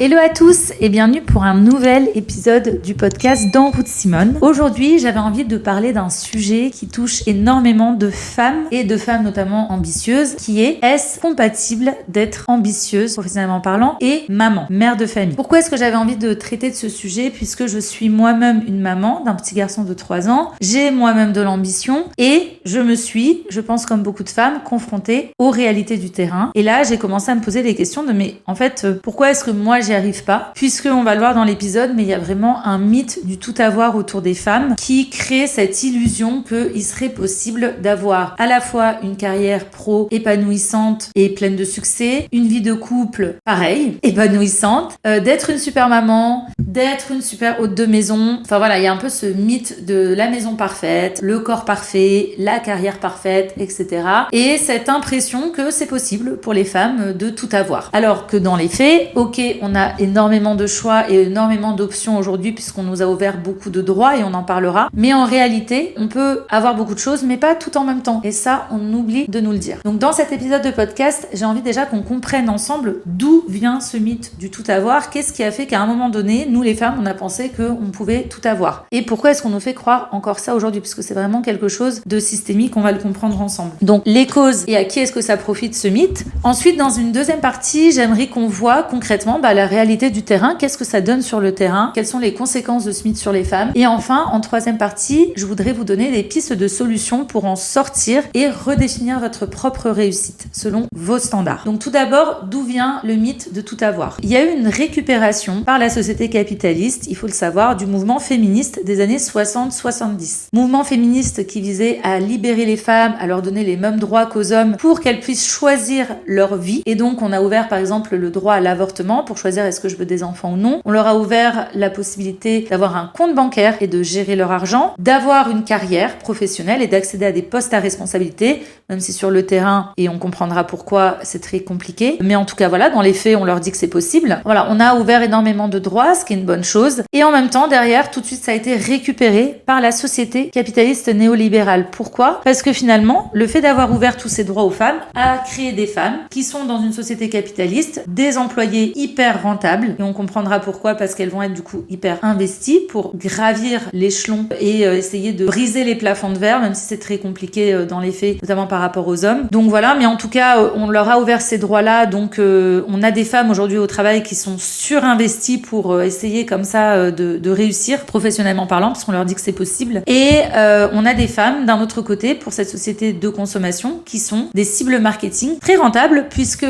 Hello à tous et bienvenue pour un nouvel épisode du podcast d'En route Simone. Aujourd'hui, j'avais envie de parler d'un sujet qui touche énormément de femmes et de femmes notamment ambitieuses, qui est-ce compatible d'être ambitieuse, professionnellement parlant, et maman, mère de famille. Pourquoi est-ce que j'avais envie de traiter de ce sujet? Puisque je suis moi-même une maman d'un petit garçon de 3 ans, j'ai moi-même de l'ambition et je me suis, je pense comme beaucoup de femmes, confrontée aux réalités du terrain. Et là, j'ai commencé à me poser des questions de mais en fait, pourquoi est-ce que moi j'y arrive pas? Puisqu'on va le voir dans l'épisode, mais il y a vraiment un mythe du tout avoir autour des femmes qui crée cette illusion qu'il serait possible d'avoir à la fois une carrière pro épanouissante et pleine de succès, une vie de couple pareil, épanouissante, d'être une super maman, d'être une super hôte de maison. Enfin voilà, il y a un peu ce mythe de la maison parfaite, le corps parfait, la carrière parfaite, etc. Et cette impression que c'est possible pour les femmes de tout avoir. Alors que dans les faits, ok, on a énormément de choix et énormément d'options aujourd'hui puisqu'on nous a ouvert beaucoup de droits et on en parlera. Mais en réalité, on peut avoir beaucoup de choses mais pas tout en même temps. Et ça, on oublie de nous le dire. Donc dans cet épisode de podcast, j'ai envie déjà qu'on comprenne ensemble d'où vient ce mythe du tout avoir. Qu'est-ce qui a fait qu'à un moment donné, nous les femmes, on a pensé qu'on pouvait tout avoir. Et pourquoi est-ce qu'on nous fait croire encore ça aujourd'hui? Parce que c'est vraiment quelque chose de systémique, on va le comprendre ensemble. Donc les causes et à qui est-ce que ça profite ce mythe. Ensuite, dans une deuxième partie, j'aimerais qu'on voit concrètement la réalité du terrain, qu'est-ce que ça donne sur le terrain, quelles sont les conséquences de ce mythe sur les femmes. Et enfin, en troisième partie, je voudrais vous donner des pistes de solutions pour en sortir et redéfinir votre propre réussite selon vos standards. Donc tout d'abord, d'où vient le mythe de tout avoir? Il y a eu une récupération par la société capitaliste, il faut le savoir, du mouvement féministe des années 60-70. Mouvement féministe qui visait à libérer les femmes, à leur donner les mêmes droits qu'aux hommes pour qu'elles puissent choisir leur vie. Et donc on a ouvert par exemple le droit à l'avortement pour choisir est-ce que je veux des enfants ou non. On leur a ouvert la possibilité d'avoir un compte bancaire et de gérer leur argent, d'avoir une carrière professionnelle et d'accéder à des postes à responsabilité, même si sur le terrain, et on comprendra pourquoi, c'est très compliqué. Mais en tout cas, voilà, dans les faits, on leur dit que c'est possible. Voilà, on a ouvert énormément de droits, ce qui est une bonne chose. Et en même temps, derrière, tout de suite, ça a été récupéré par la société capitaliste néolibérale. Pourquoi? Parce que finalement, le fait d'avoir ouvert tous ces droits aux femmes a créé des femmes qui sont dans une société capitaliste, des employés hyper rentables, et on comprendra pourquoi, parce qu'elles vont être du coup hyper investies pour gravir l'échelon et essayer de briser les plafonds de verre, même si c'est très compliqué dans les faits, notamment par rapport aux hommes. Donc voilà, mais en tout cas, on leur a ouvert ces droits-là, donc on a des femmes aujourd'hui au travail qui sont surinvesties pour essayer comme ça de réussir, professionnellement parlant, parce qu'on leur dit que c'est possible. Et on a des femmes, d'un autre côté, pour cette société de consommation, qui sont des cibles marketing très rentables, puisque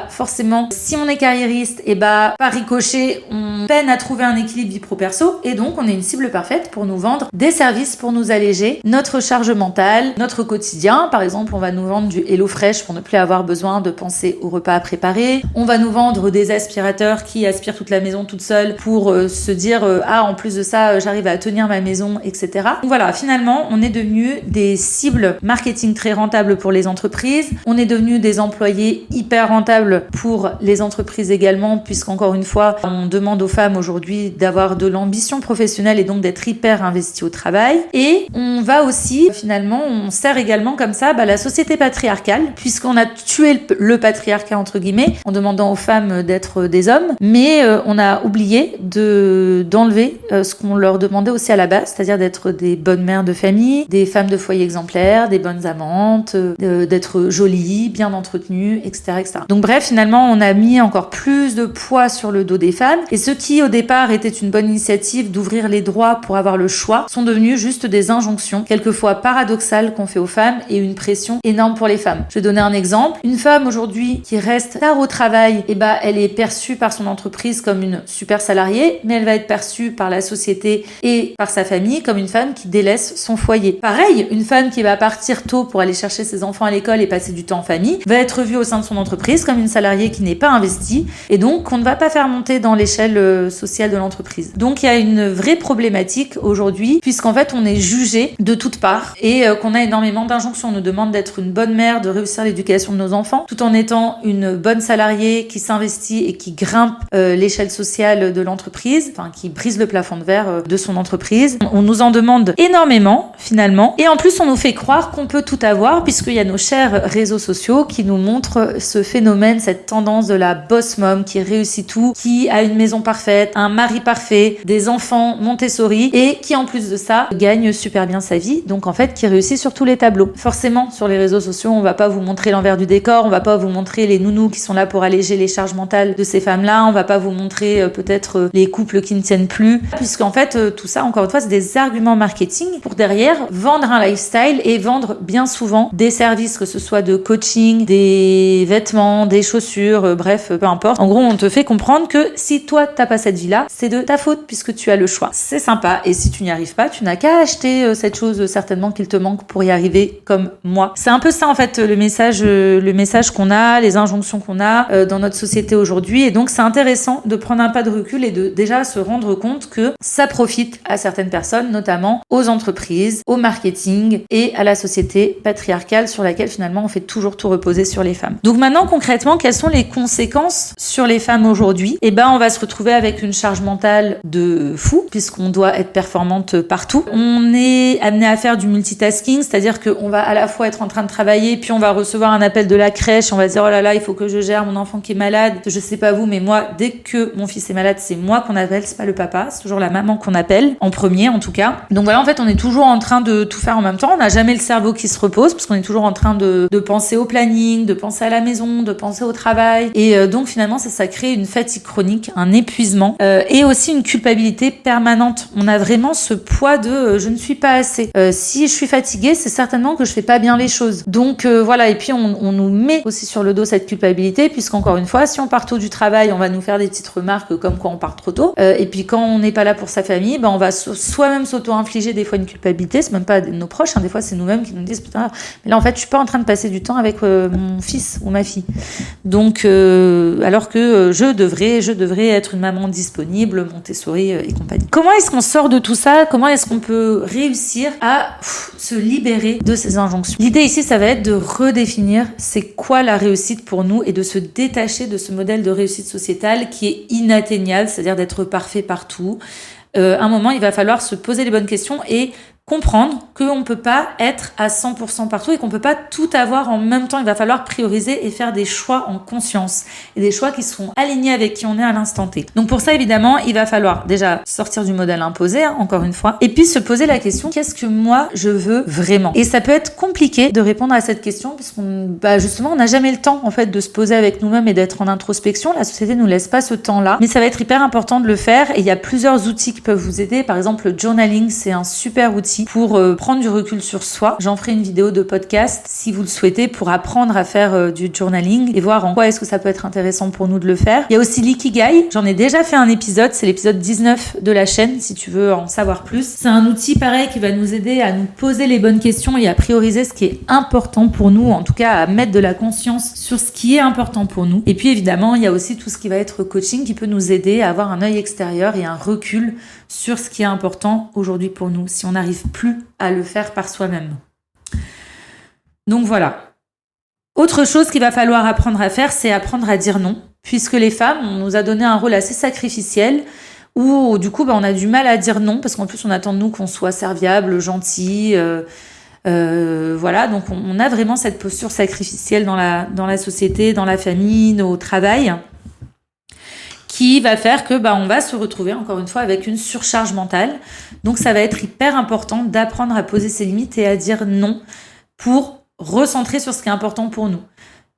forcément, si on est carriériste, et par ricochet, on peine à trouver un équilibre vie pro-perso, et donc on est une cible parfaite pour nous vendre des services pour nous alléger notre charge mentale, notre quotidien. Par exemple, on va nous vendre du HelloFresh pour ne plus avoir besoin de penser au repas à préparer. On va nous vendre des aspirateurs qui aspirent toute la maison toute seule pour se dire en plus de ça, j'arrive à tenir ma maison, etc. Donc voilà, finalement, on est devenu des cibles marketing très rentables pour les entreprises. On est devenu des employés hyper rentables pour les entreprises également, puisqu'encore une fois, on demande aux femmes aujourd'hui d'avoir de l'ambition professionnelle et donc d'être hyper investies au travail. Et on va aussi, finalement, on sert également comme ça la société patriarcale, puisqu'on a tué le patriarcat entre guillemets en demandant aux femmes d'être des hommes, mais on a oublié d'enlever ce qu'on leur demandait aussi à la base, c'est-à-dire d'être des bonnes mères de famille, des femmes de foyer exemplaires, des bonnes amantes, d'être jolies, bien entretenues, etc., etc. Donc bref, finalement, on a mis encore plus de poids sur le dos des femmes, et ce qui au départ était une bonne initiative d'ouvrir les droits pour avoir le choix sont devenus juste des injonctions, quelquefois paradoxales qu'on fait aux femmes et une pression énorme pour les femmes. Je vais donner un exemple. Une femme aujourd'hui qui reste tard au travail, elle est perçue par son entreprise comme une super salariée, mais elle va être perçue par la société et par sa famille comme une femme qui délaisse son foyer. Pareil, une femme qui va partir tôt pour aller chercher ses enfants à l'école et passer du temps en famille va être vue au sein de son entreprise comme une salariée qui n'est pas investie et donc qu'on ne va pas faire monter dans l'échelle sociale de l'entreprise. Donc il y a une vraie problématique aujourd'hui puisqu'en fait on est jugé de toutes parts et qu'on a énormément d'injonctions. On nous demande d'être une bonne mère, de réussir l'éducation de nos enfants tout en étant une bonne salariée qui s'investit et qui grimpe l'échelle sociale de l'entreprise, enfin qui brise le plafond de verre de son entreprise. On nous en demande énormément finalement et en plus on nous fait croire qu'on peut tout avoir puisqu'il y a nos chers réseaux sociaux qui nous montrent ce phénomène, cette tendance de la boss mom qui réussit réussit tout, qui a une maison parfaite, un mari parfait, des enfants Montessori et qui en plus de ça gagne super bien sa vie, donc en fait qui réussit sur tous les tableaux. Forcément sur les réseaux sociaux on va pas vous montrer l'envers du décor, on va pas vous montrer les nounous qui sont là pour alléger les charges mentales de ces femmes-là, on va pas vous montrer peut-être les couples qui ne tiennent plus, puisqu'en fait tout ça encore une fois c'est des arguments marketing pour derrière vendre un lifestyle et vendre bien souvent des services, que ce soit de coaching, des vêtements, des chaussures, bref, peu importe. En gros, on te fait comprendre que si toi t'as pas cette vie-là, c'est de ta faute puisque tu as le choix. C'est sympa et si tu n'y arrives pas, tu n'as qu'à acheter cette chose certainement qu'il te manque pour y arriver comme moi. C'est un peu ça en fait le message qu'on a, les injonctions qu'on a dans notre société aujourd'hui, et donc c'est intéressant de prendre un pas de recul et de déjà se rendre compte que ça profite à certaines personnes, notamment aux entreprises, au marketing et à la société patriarcale sur laquelle finalement on fait toujours tout reposer sur les femmes. Donc maintenant concrètement, quelles sont les conséquences sur les femmes aujourd'hui? Eh ben on va se retrouver avec une charge mentale de fou puisqu'on doit être performante partout. On est amené à faire du multitasking, c'est-à-dire qu'on va à la fois être en train de travailler puis on va recevoir un appel de la crèche, on va se dire oh là là il faut que je gère mon enfant qui est malade. Je sais pas vous mais moi dès que mon fils est malade c'est moi qu'on appelle, c'est pas le papa, c'est toujours la maman qu'on appelle en premier en tout cas. Donc voilà, en fait on est toujours en train de tout faire en même temps, on n'a jamais le cerveau qui se repose parce qu'on est toujours en train de penser au planning, de penser à la maison, de penser au travail, et donc finalement ça crée une fatigue chronique, un épuisement et aussi une culpabilité permanente. On a vraiment ce poids de je ne suis pas assez. Si je suis fatiguée, c'est certainement que je fais pas bien les choses. Donc voilà, et puis on nous met aussi sur le dos cette culpabilité puisqu'encore une fois, si on part tôt du travail, on va nous faire des petites remarques comme quoi on part trop tôt, et puis quand on n'est pas là pour sa famille, on va soi-même s'auto-infliger des fois une culpabilité, c'est même pas nos proches, des fois c'est nous-mêmes qui nous disent putain, mais là en fait je suis pas en train de passer du temps avec mon fils ou ma fille. Donc alors que je devrais être une maman disponible, Montessori et compagnie. Comment est-ce qu'on sort de tout ça? Comment est-ce qu'on peut réussir à se libérer de ces injonctions? L'idée ici, ça va être de redéfinir c'est quoi la réussite pour nous et de se détacher de ce modèle de réussite sociétale qui est inatteignable, c'est-à-dire d'être parfait partout. À un moment, il va falloir se poser les bonnes questions et comprendre qu'on ne peut pas être à 100% partout et qu'on ne peut pas tout avoir en même temps. Il va falloir prioriser et faire des choix en conscience et des choix qui seront alignés avec qui on est à l'instant T. Donc pour ça, évidemment, il va falloir déjà sortir du modèle imposé, encore une fois, et puis se poser la question, qu'est-ce que moi je veux vraiment? Et ça peut être compliqué de répondre à cette question parce qu'on, justement, on n'a jamais le temps en fait de se poser avec nous-mêmes et d'être en introspection. La société nous laisse pas ce temps-là, mais ça va être hyper important de le faire et il y a plusieurs outils qui peuvent vous aider. Par exemple, le journaling, c'est un super outil pour prendre du recul sur soi. J'en ferai une vidéo de podcast si vous le souhaitez pour apprendre à faire du journaling et voir en quoi est-ce que ça peut être intéressant pour nous de le faire. Il y a aussi l'ikigai. J'en ai déjà fait un épisode, c'est l'épisode 19 de la chaîne si tu veux en savoir plus. C'est un outil pareil qui va nous aider à nous poser les bonnes questions et à prioriser ce qui est important pour nous, en tout cas à mettre de la conscience sur ce qui est important pour nous. Et puis évidemment, il y a aussi tout ce qui va être coaching qui peut nous aider à avoir un œil extérieur et un recul sur ce qui est important aujourd'hui pour nous, si on n'arrive plus à le faire par soi-même. Donc voilà. Autre chose qu'il va falloir apprendre à faire, c'est apprendre à dire non, puisque les femmes, on nous a donné un rôle assez sacrificiel, où du coup, on a du mal à dire non, parce qu'en plus, on attend de nous qu'on soit serviable, gentil, voilà. Donc on a vraiment cette posture sacrificielle dans la société, dans la famille, au travail, qui va faire que on va se retrouver encore une fois avec une surcharge mentale. Donc ça va être hyper important d'apprendre à poser ses limites et à dire non pour recentrer sur ce qui est important pour nous.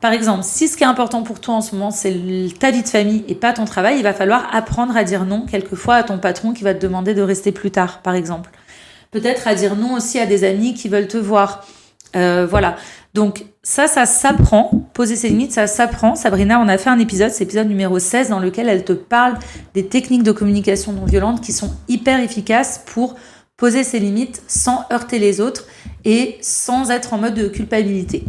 Par exemple, si ce qui est important pour toi en ce moment c'est ta vie de famille et pas ton travail, il va falloir apprendre à dire non quelquefois à ton patron qui va te demander de rester plus tard, par exemple. Peut-être à dire non aussi à des amis qui veulent te voir. Voilà. Donc ça s'apprend, poser ses limites, ça s'apprend. Sabrina, on a fait un épisode, c'est l'épisode numéro 16, dans lequel elle te parle des techniques de communication non violente qui sont hyper efficaces pour poser ses limites sans heurter les autres et sans être en mode de culpabilité.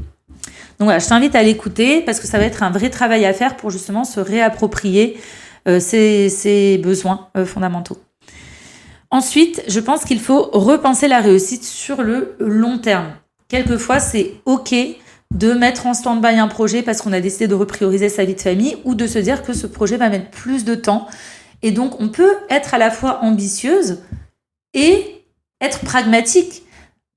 Donc voilà, je t'invite à l'écouter parce que ça va être un vrai travail à faire pour justement se réapproprier ses besoins fondamentaux. Ensuite, je pense qu'il faut repenser la réussite sur le long terme. Quelquefois, c'est OK de mettre en stand-by un projet parce qu'on a décidé de reprioriser sa vie de famille ou de se dire que ce projet va mettre plus de temps. Et donc, on peut être à la fois ambitieuse et être pragmatique.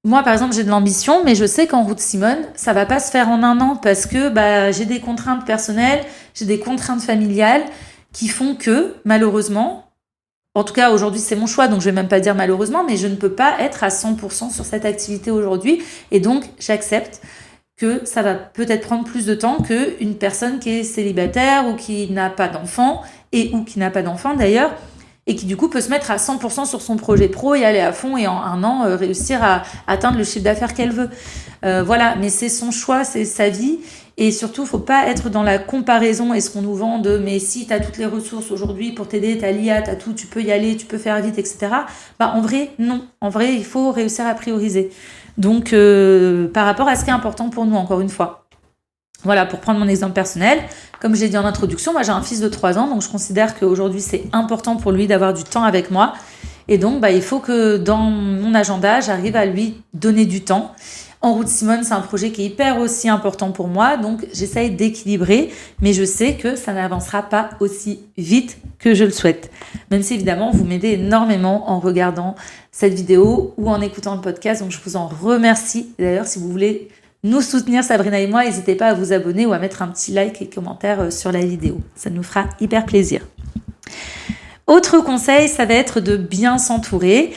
Moi, par exemple, j'ai de l'ambition, mais je sais qu'en route Simone, ça va pas se faire en un an parce que j'ai des contraintes personnelles, j'ai des contraintes familiales qui font que, malheureusement, en tout cas aujourd'hui c'est mon choix, donc je vais même pas dire malheureusement, mais je ne peux pas être à 100% sur cette activité aujourd'hui, et donc j'accepte que ça va peut-être prendre plus de temps qu'une personne qui est célibataire ou qui n'a pas d'enfant, ou qui n'a pas d'enfant d'ailleurs, et qui du coup peut se mettre à 100% sur son projet pro et aller à fond et en un an réussir à atteindre le chiffre d'affaires qu'elle veut. Voilà, mais c'est son choix, c'est sa vie, et surtout faut pas être dans la comparaison et ce qu'on nous vend de mais si t'as toutes les ressources aujourd'hui pour t'aider, t'as l'IA, t'as tout, tu peux y aller, tu peux faire vite, etc. En vrai, non. En vrai, il faut réussir à prioriser. Donc, par rapport à ce qui est important pour nous, encore une fois. Voilà, pour prendre mon exemple personnel, comme j'ai dit en introduction, moi j'ai un fils de 3 ans, donc je considère qu'aujourd'hui c'est important pour lui d'avoir du temps avec moi. Et donc, il faut que dans mon agenda, j'arrive à lui donner du temps. En route Simone, c'est un projet qui est hyper aussi important pour moi, donc j'essaye d'équilibrer, mais je sais que ça n'avancera pas aussi vite que je le souhaite. Même si évidemment, vous m'aidez énormément en regardant cette vidéo ou en écoutant le podcast, donc je vous en remercie. D'ailleurs, si vous voulez nous soutenir, Sabrina et moi, n'hésitez pas à vous abonner ou à mettre un petit like et commentaire sur la vidéo. Ça nous fera hyper plaisir. Autre conseil, ça va être de bien s'entourer.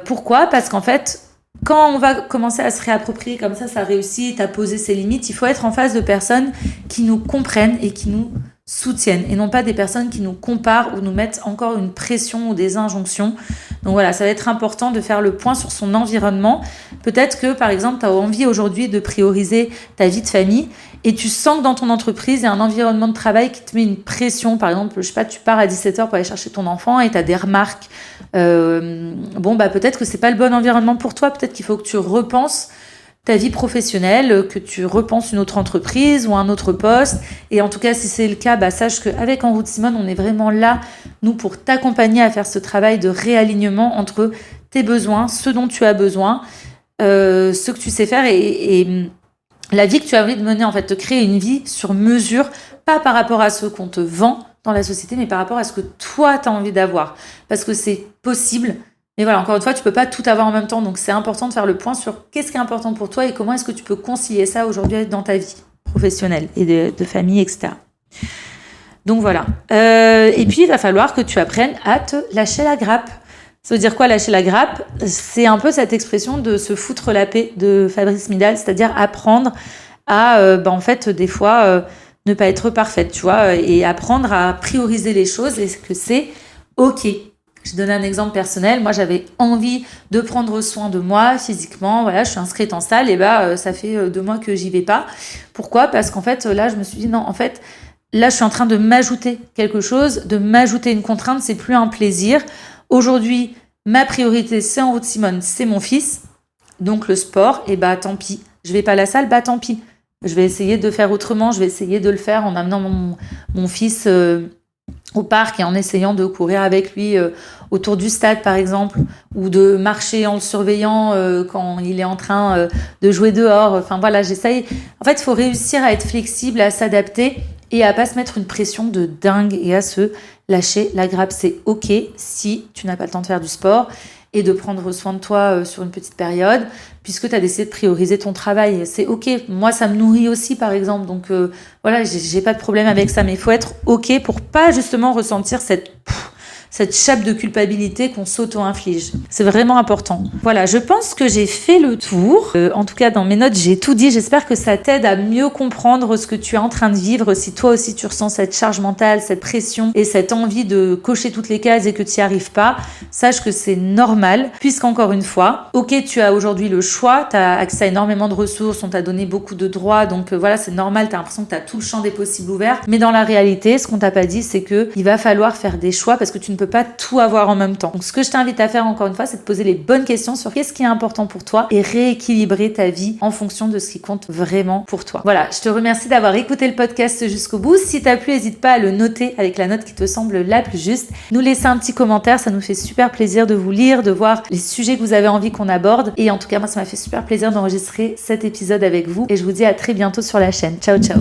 Pourquoi ? Parce qu'en fait, quand on va commencer à se réapproprier comme ça sa réussite, à poser ses limites, il faut être en face de personnes qui nous comprennent et qui nous soutiennent, et non pas des personnes qui nous comparent ou nous mettent encore une pression ou des injonctions. Donc voilà, ça va être important de faire le point sur son environnement. Peut-être que, par exemple, tu as envie aujourd'hui de prioriser ta vie de famille et tu sens que dans ton entreprise, il y a un environnement de travail qui te met une pression. Par exemple, je sais pas, tu pars à 17h pour aller chercher ton enfant et tu as des remarques. Peut-être que c'est pas le bon environnement pour toi. Peut-être qu'il faut que tu repenses ta vie professionnelle, que tu repenses une autre entreprise ou un autre poste. Et en tout cas, si c'est le cas, sache qu'avec En Route Simone, on est vraiment là, nous, pour t'accompagner à faire ce travail de réalignement entre tes besoins, ce dont tu as besoin, ce que tu sais faire et la vie que tu as envie de mener, en fait, te créer une vie sur mesure, pas par rapport à ce qu'on te vend dans la société, mais par rapport à ce que toi, tu as envie d'avoir. Parce que c'est possible. Mais voilà, encore une fois, tu peux pas tout avoir en même temps. Donc, c'est important de faire le point sur qu'est-ce qui est important pour toi et comment est-ce que tu peux concilier ça aujourd'hui dans ta vie professionnelle et de famille, etc. Donc, voilà. Et puis, il va falloir que tu apprennes à te lâcher la grappe. Ça veut dire quoi, lâcher la grappe ? C'est un peu cette expression de se foutre la paix de Fabrice Midal, c'est-à-dire apprendre à, des fois, ne pas être parfaite, tu vois, et apprendre à prioriser les choses et que c'est OK. Je donne un exemple personnel. Moi, j'avais envie de prendre soin de moi physiquement. Voilà, je suis inscrite en salle et ça fait 2 mois que j'y vais pas. Pourquoi ? Parce qu'en fait, là, je me suis dit non, en fait, là, je suis en train de m'ajouter quelque chose, de m'ajouter une contrainte. C'est plus un plaisir. Aujourd'hui, ma priorité, c'est En Route Simone, c'est mon fils. Donc, le sport, tant pis. Je vais pas à la salle, tant pis. Je vais essayer de faire autrement. Je vais essayer de le faire en amenant mon fils au parc et en essayant de courir avec lui autour du stade par exemple, ou de marcher en le surveillant quand il est en train de jouer dehors. Enfin voilà, j'essaye. En fait, il faut réussir à être flexible, à s'adapter et à pas se mettre une pression de dingue et à se lâcher la grappe. C'est OK si tu n'as pas le temps de faire du sport et de prendre soin de toi sur une petite période, puisque tu as décidé de prioriser ton travail. C'est OK. Moi, ça me nourrit aussi, par exemple. Donc, j'ai pas de problème avec ça. Mais il faut être OK pour pas justement ressentir cette chape de culpabilité qu'on s'auto-inflige. C'est vraiment important. Voilà, je pense que j'ai fait le tour. En tout cas, dans mes notes, j'ai tout dit. J'espère que ça t'aide à mieux comprendre ce que tu es en train de vivre. Si toi aussi, tu ressens cette charge mentale, cette pression et cette envie de cocher toutes les cases et que tu n'y arrives pas, sache que c'est normal, puisqu'encore une fois, OK, tu as aujourd'hui le choix, tu as accès à énormément de ressources, on t'a donné beaucoup de droits, donc c'est normal, tu as l'impression que tu as tout le champ des possibles ouvert. Mais dans la réalité, ce qu'on t'a pas dit, c'est qu'il va falloir faire des choix parce que tu ne peux pas tout avoir en même temps. Donc ce que je t'invite à faire encore une fois, c'est de poser les bonnes questions sur qu'est-ce qui est important pour toi et rééquilibrer ta vie en fonction de ce qui compte vraiment pour toi. Voilà, je te remercie d'avoir écouté le podcast jusqu'au bout. Si t'as plu, n'hésite pas à le noter avec la note qui te semble la plus juste. Nous laisser un petit commentaire, ça nous fait super plaisir de vous lire, de voir les sujets que vous avez envie qu'on aborde. Et en tout cas, moi, ça m'a fait super plaisir d'enregistrer cet épisode avec vous. Et je vous dis à très bientôt sur la chaîne. Ciao, ciao.